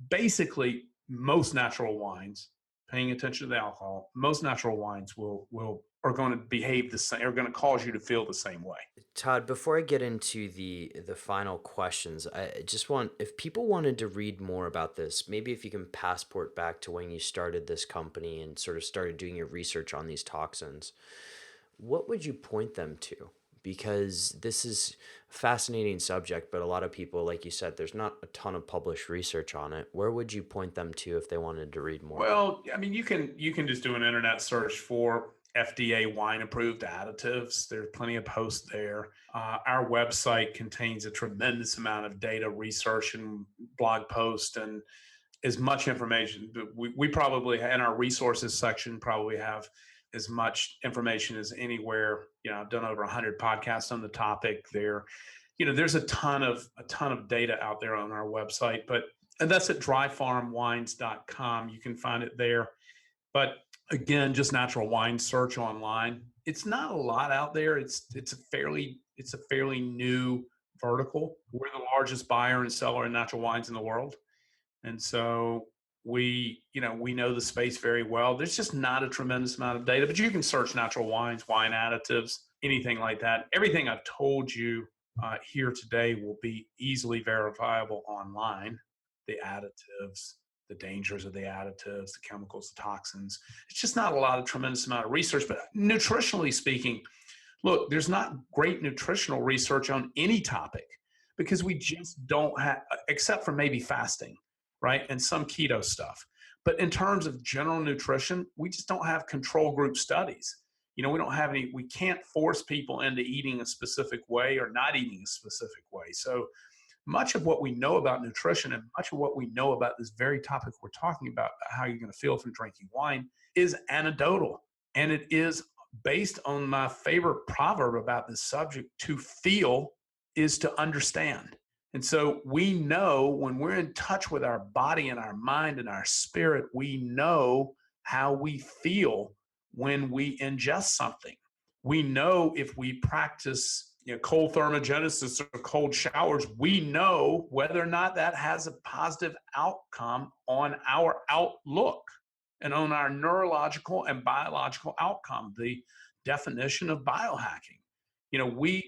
basically, most natural wines paying attention to the alcohol, most natural wines are going to behave the same, are going to cause you to feel the same way. Todd, before I get into the final questions, I just want, if people wanted to read more about this, maybe if you can passport back to when you started this company and sort of started doing your research on these toxins, what would you point them to? Because this is a fascinating subject, but a lot of people, like you said, there's not a ton of published research on it. Where would you point them to if they wanted to read more? Well, I mean, you can just do an internet search for FDA wine approved additives. There's plenty of posts there. Our website contains a tremendous amount of data, research, and blog posts, and as much information. We probably, in our resources section, probably have as much information as anywhere. I've done over 100 podcasts on the topic. There's a ton of data out there on our website, and that's at dryfarmwines.com. You can find it there. But again, just natural wine search online. It's not a lot out there. It's a fairly new vertical. We're the largest buyer and seller of natural wines in the world. And so we know the space very well. There's just not a tremendous amount of data, but you can search natural wines, wine additives, anything like that. Everything I've told you here today will be easily verifiable online. The additives, the dangers of the additives, the chemicals, the toxins. It's just not a lot of tremendous amount of research, but nutritionally speaking, look, there's not great nutritional research on any topic because we just don't have, except for maybe fasting, right? And some keto stuff. But in terms of general nutrition, we just don't have control group studies. We don't have any, we can't force people into eating a specific way or not eating a specific way. So much of what we know about nutrition and much of what we know about this very topic we're talking about how you're going to feel from drinking wine, is anecdotal. And it is based on my favorite proverb about this subject: to feel is to understand. And so we know when we're in touch with our body and our mind and our spirit, we know how we feel when we ingest something. We know if we practice cold thermogenesis or cold showers, we know whether or not that has a positive outcome on our outlook and on our neurological and biological outcome, the definition of biohacking.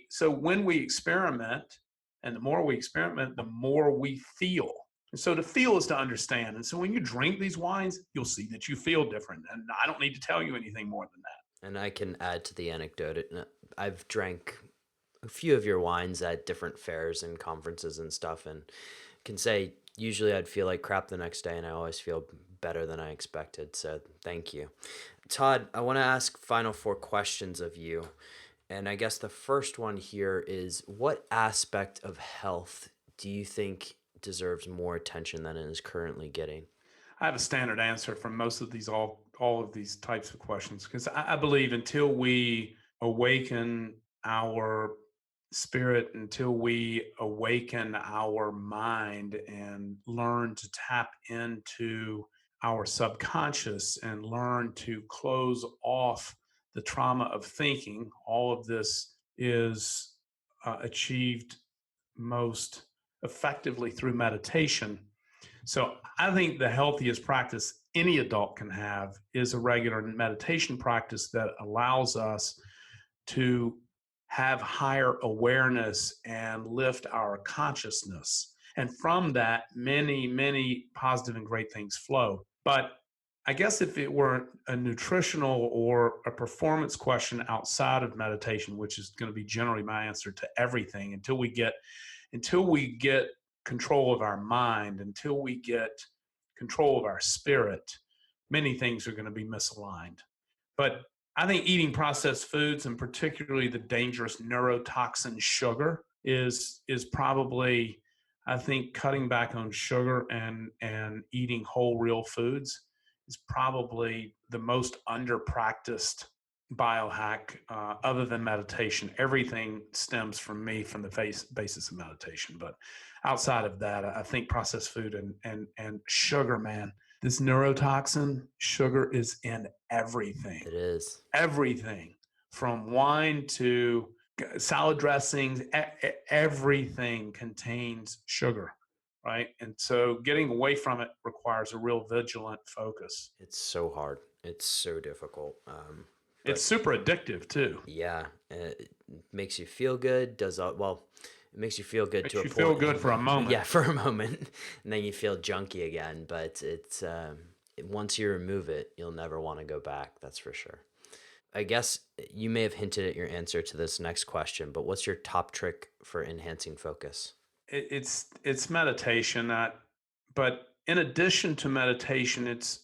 So when we experiment, and the more we experiment, the more we feel. And so to feel is to understand. And so when you drink these wines, you'll see that you feel different. And I don't need to tell you anything more than that. And I can add to the anecdote. I've drank a few of your wines at different fairs and conferences and stuff, and can say usually I'd feel like crap the next day, and I always feel better than I expected. So thank you. Todd, I want to ask final 4 questions of you. And I guess the first one here is, what aspect of health do you think deserves more attention than it is currently getting? I have a standard answer for most of these, all of these types of questions, because I believe until we awaken our spirit, until we awaken our mind and learn to tap into our subconscious and learn to close off the trauma of thinking, all of this is achieved most effectively through meditation. So I think the healthiest practice any adult can have is a regular meditation practice that allows us to have higher awareness and lift our consciousness. And from that, many, many positive and great things flow. But I guess if it were a nutritional or a performance question outside of meditation, which is going to be generally my answer to everything, until we get control of our mind, until we get control of our spirit, many things are going to be misaligned. But I think eating processed foods, and particularly the dangerous neurotoxin sugar, is probably, I think, cutting back on sugar and eating whole real foods is probably the most under-practiced biohack other than meditation. Everything stems from the basis of meditation. But outside of that, I think processed food and sugar, man, this neurotoxin, sugar is in everything. It is. Everything from wine to salad dressings, everything contains sugar, right? And so getting away from it requires a real vigilant focus. It's so hard. It's so difficult. It's But super addictive too. yeah, it makes you feel good. It makes you feel good to Makes a you feel point. good for a Yeah, moment. for a moment, and then you feel junky again. But once you remove it, you'll never want to go back. That's for sure. I guess you may have hinted at your answer to this next question, but what's your top trick for enhancing focus? It's meditation, but in addition to meditation, it's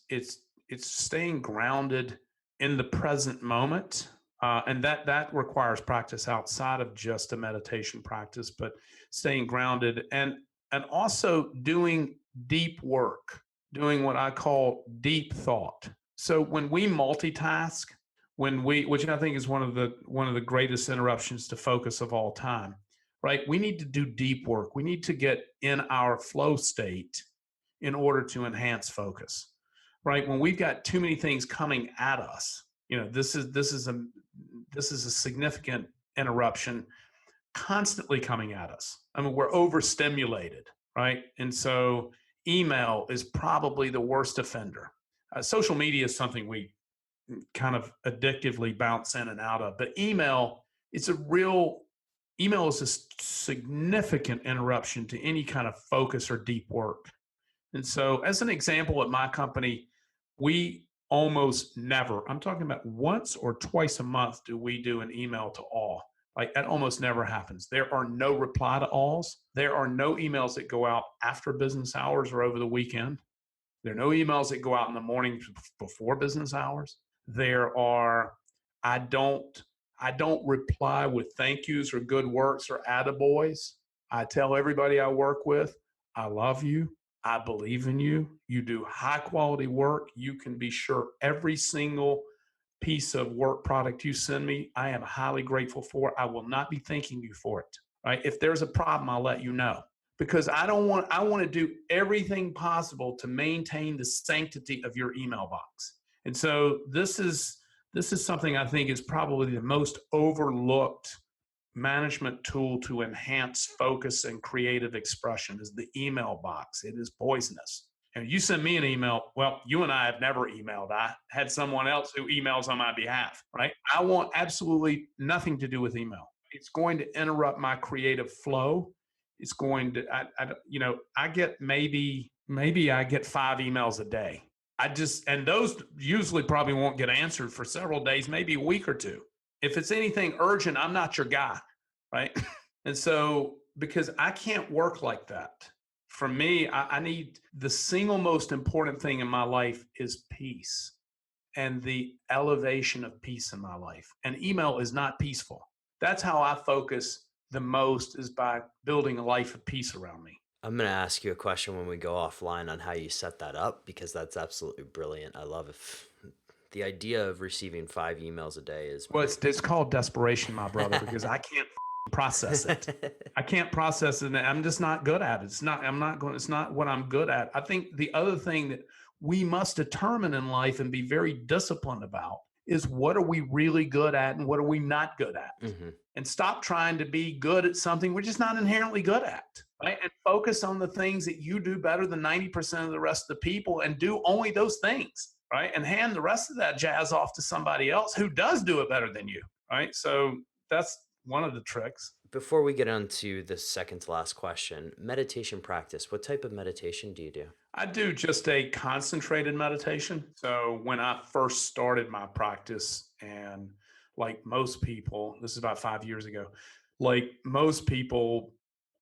staying grounded in the present moment, and that requires practice outside of just a meditation practice, but staying grounded and also doing deep work, doing what I call deep thought. So when we multitask, which I think is one of the greatest interruptions to focus of all time, right? We need to do deep work. We need to get in our flow state in order to enhance focus, right? When we've got too many things coming at us, this is a significant interruption constantly coming at us. I mean, we're overstimulated, right? And so email is probably the worst offender. Social media is something we kind of addictively bounce in and out of. But email is a significant interruption to any kind of focus or deep work. And so, as an example, at my company, we almost never, I'm talking about once or twice a month, do we do an email to all. Like that almost never happens. There are no reply to alls. There are no emails that go out after business hours or over the weekend. There are no emails that go out in the morning before business hours. There are, I don't, I don't reply with thank yous or good works or attaboys. I tell everybody I work with, I love you. I believe in you. You do high quality work. You can be sure every single piece of work product you send me, I am highly grateful for. I will not be thanking you for it. Right? If there's a problem, I'll let you know because I want to do everything possible to maintain the sanctity of your email box. And so this is something I think is probably the most overlooked management tool to enhance focus and creative expression is the email box. It is poisonous. And you send me an email, well, you and I have never emailed. I had someone else who emails on my behalf, right? I want absolutely nothing to do with email. It's going to interrupt my creative flow. It's going to, I get maybe I get 5 emails a day. And those usually probably won't get answered for several days, maybe a week or two. If it's anything urgent, I'm not your guy, right? And so, because I can't work like that. For me, I need the single most important thing in my life is peace and the elevation of peace in my life. And email is not peaceful. That's how I focus the most is by building a life of peace around me. I'm going to ask you a question when we go offline on how you set that up because that's absolutely brilliant. I love the idea of receiving 5 emails a day is Well, it's called desperation, my brother, because I can't process it. I can't process it. And I'm just not good at it. It's not what I'm good at. I think the other thing that we must determine in life and be very disciplined about is what are we really good at and what are we not good at? Mm-hmm. And stop trying to be good at something we're just not inherently good at, right? And focus on the things that you do better than 90% of the rest of the people and do only those things, right? And hand the rest of that jazz off to somebody else who does do it better than you, right? So that's one of the tricks. Before we get on to the second to last question, meditation practice. What type of meditation do you do? I do just a concentrated meditation. So when I first started my practice, and like most people, this is about 5 years ago, like most people,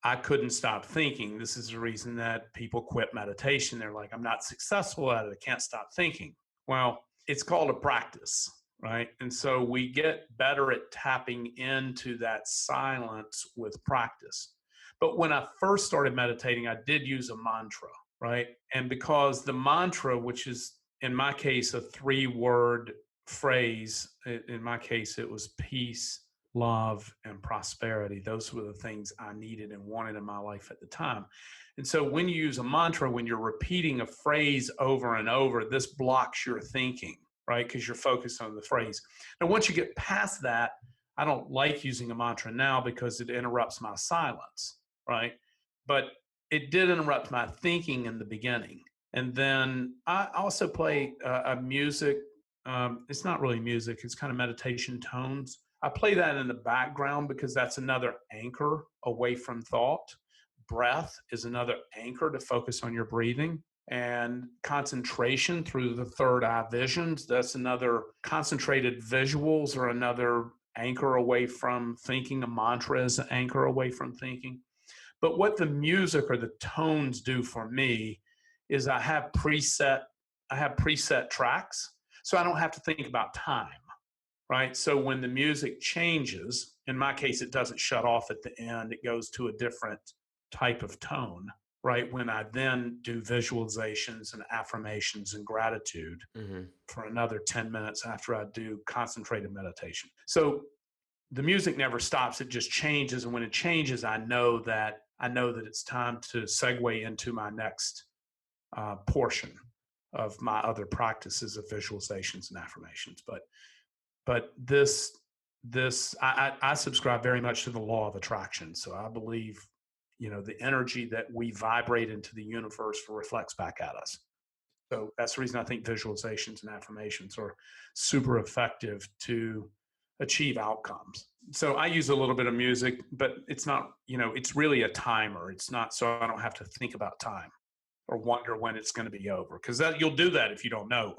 I couldn't stop thinking. This is the reason that people quit meditation. They're like, I'm not successful at it. I can't stop thinking. Well, it's called a practice, right? And so we get better at tapping into that silence with practice. But when I first started meditating, I did use a mantra, right? And because the mantra, which is in my case a 3-word phrase, in my case it was peace, love, and prosperity. Those were the things I needed and wanted in my life at the time. And so when you use a mantra, when you're repeating a phrase over and over, this blocks your thinking, right? Because you're focused on the phrase. Now, once you get past that, I don't like using a mantra now because it interrupts my silence, right? But it did interrupt my thinking in the beginning. And then I also play a music. It's not really music, it's kind of meditation tones. I play that in the background because that's another anchor away from thought. Breath is another anchor to focus on your breathing. And concentration through the third eye visions, that's another concentrated visuals or another anchor away from thinking. A mantra is an anchor away from thinking. But what the music or the tones do for me is I have preset tracks, so I don't have to think about time, right? So when the music changes, in my case, it doesn't shut off at the end, it goes to a different type of tone, right? When I then do visualizations and affirmations and gratitude Mm-hmm. for another 10 minutes after I do concentrated meditation. So the music never stops, it just changes. And when it changes, I know that it's time to segue into my next portion of my other practices of visualizations and affirmations. But I subscribe very much to the law of attraction. So I believe, the energy that we vibrate into the universe reflects back at us. So that's the reason I think visualizations and affirmations are super effective to achieve outcomes. So I use a little bit of music, but it's not, it's really a timer. It's not so I don't have to think about time or wonder when it's going to be over, because you'll do that if you don't know.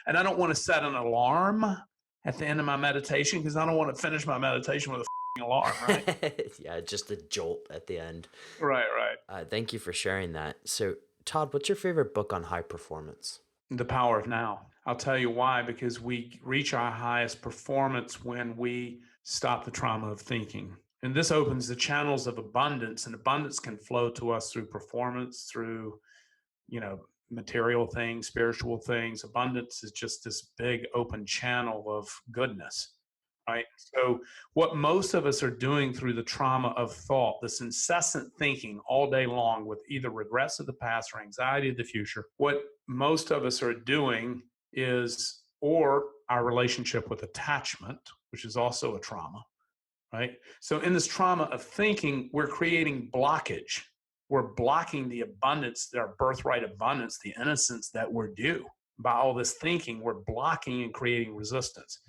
And I don't want to set an alarm at the end of my meditation because I don't want to finish my meditation with a alarm, right? Yeah, just a jolt at the end. Right. Thank you for sharing that. So, Todd, what's your favorite book on high performance? The power of now. I'll tell you why, because we reach our highest performance when we stop the trauma of thinking. And this opens the channels of abundance, and abundance can flow to us through performance, through, material things, spiritual things. Abundance is just this big open channel of goodness. Right. So, what most of us are doing through the trauma of thought, this incessant thinking all day long with either regrets of the past or anxiety of the future, what most of us are doing is, or our relationship with attachment, which is also a trauma, right? So, in this trauma of thinking, we're creating blockage. We're blocking the abundance, our birthright abundance, the innocence that we're due. By all this thinking, we're blocking and creating resistance.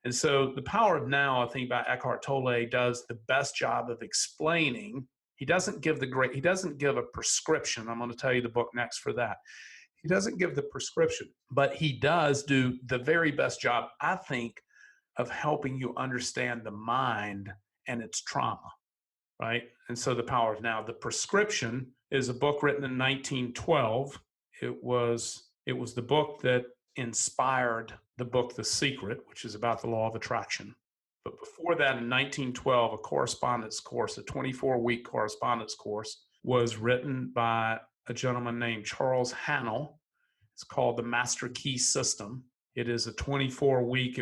And so the power of now, I think by Eckhart Tolle, does the best job of explaining. He doesn't give a prescription. I'm going to tell you the book next for that. He doesn't give the prescription, but he does do the very best job, I think, of helping you understand the mind and its trauma, right? And so the power of now. The prescription is a book written in 1912. It was the book that inspired the book The Secret, which is about the law of attraction. But before that, in 1912, a correspondence course, a 24-week correspondence course, was written by a gentleman named Charles Hannell. It's called the Master Key System. It is a 24-week.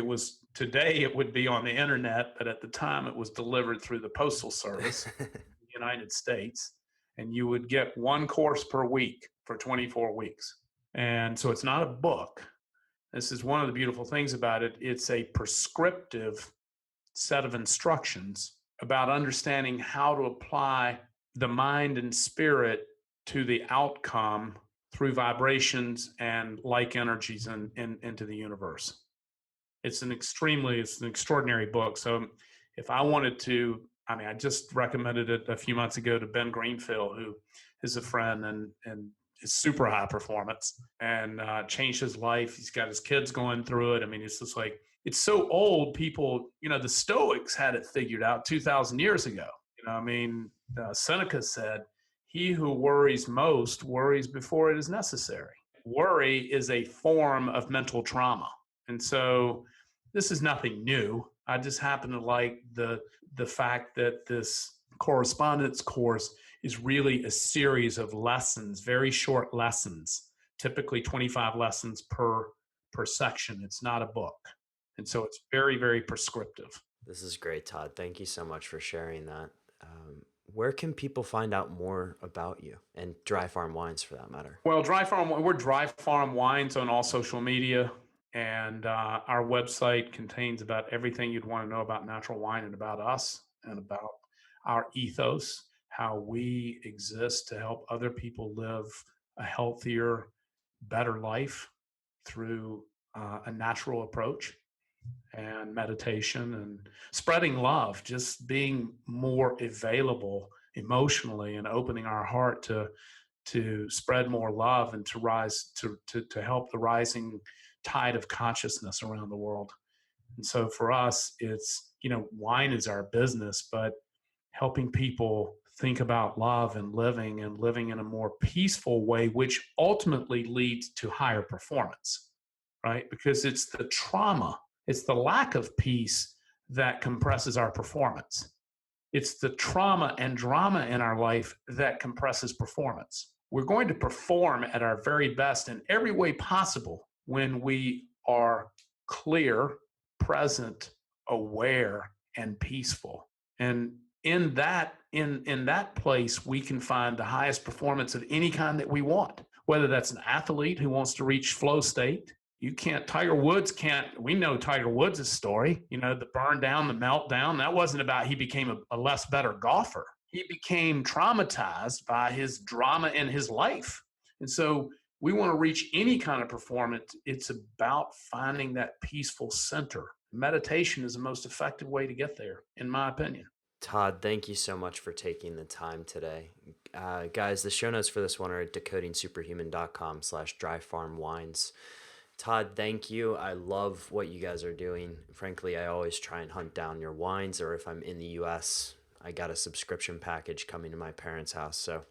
Today it would be on the internet, but at the time it was delivered through the Postal Service in the United States. And you would get one course per week for 24 weeks. And so it's not a book. This is one of the beautiful things about it. It's a prescriptive set of instructions about understanding how to apply the mind and spirit to the outcome through vibrations and like energies into the universe. It's an extraordinary book. So if I wanted to, I just recommended it a few months ago to Ben Greenfield, who is a friend and is super high performance, and changed his life. He's got his kids going through it. It's just like, it's so old. People, the Stoics had it figured out 2,000 years ago. Seneca said, "He who worries most worries before it is necessary." Worry is a form of mental trauma. And so this is nothing new. I just happen to like the fact that this correspondence course is really a series of lessons, very short lessons, typically 25 lessons per section. It's not a book. And so it's very, very prescriptive. This is great, Todd. Thank you so much for sharing that. Where can people find out more about you and Dry Farm Wines for that matter? Well, we're Dry Farm Wines on all social media. And our website contains about everything you'd want to know about natural wine and about us and about our ethos, how we exist to help other people live a healthier, better life through a natural approach and meditation and spreading love, just being more available emotionally and opening our heart to spread more love and to rise to help the rising tide of consciousness around the world. And so for us, it's, wine is our business, but helping people think about love and living in a more peaceful way, which ultimately leads to higher performance, right? Because it's the trauma, it's the lack of peace that compresses our performance. It's the trauma and drama in our life that compresses performance. We're going to perform at our very best in every way possible when we are clear, present, aware, and peaceful. And in that place, we can find the highest performance of any kind that we want, whether that's an athlete who wants to reach flow state. Tiger Woods can't, we know Tiger Woods' story, the burn down, the meltdown. That wasn't about he became a less better golfer. He became traumatized by his drama in his life. And so we want to reach any kind of performance. It's about finding that peaceful center. Meditation is the most effective way to get there, in my opinion. Todd, thank you so much for taking the time today. Guys, the show notes for this one are at decodingsuperhuman.com/dryfarmwines. Todd, thank you. I love what you guys are doing. Frankly, I always try and hunt down your wines, or if I'm in the US, I got a subscription package coming to my parents' house. So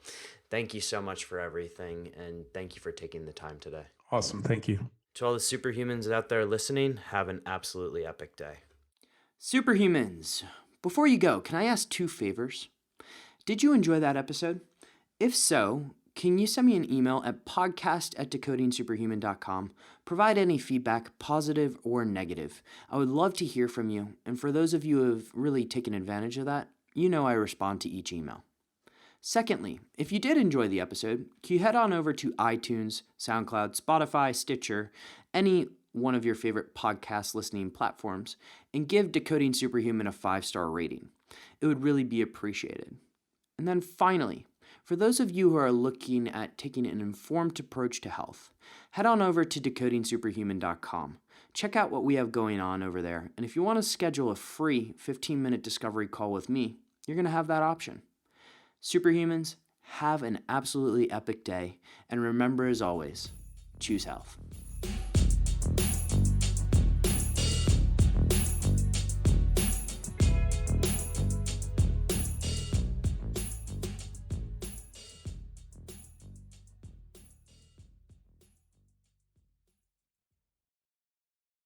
thank you so much for everything, and thank you for taking the time today. Awesome. Thank you. To all the superhumans out there listening, have an absolutely epic day. Superhumans, before you go, can I ask 2 favors? Did you enjoy that episode? If so, can you send me an email at podcast@decodingsuperhuman.com? Provide any feedback, positive or negative. I would love to hear from you, and for those of you who have really taken advantage of that, I respond to each email. Secondly, if you did enjoy the episode, can you head on over to iTunes, SoundCloud, Spotify, Stitcher, any one of your favorite podcast listening platforms, and give Decoding Superhuman a 5-star rating. It would really be appreciated. And then finally, for those of you who are looking at taking an informed approach to health, head on over to decodingsuperhuman.com. Check out what we have going on over there, and if you want to schedule a free 15-minute discovery call with me, you're going to have that option. Superhumans, have an absolutely epic day, and remember, as always, choose health.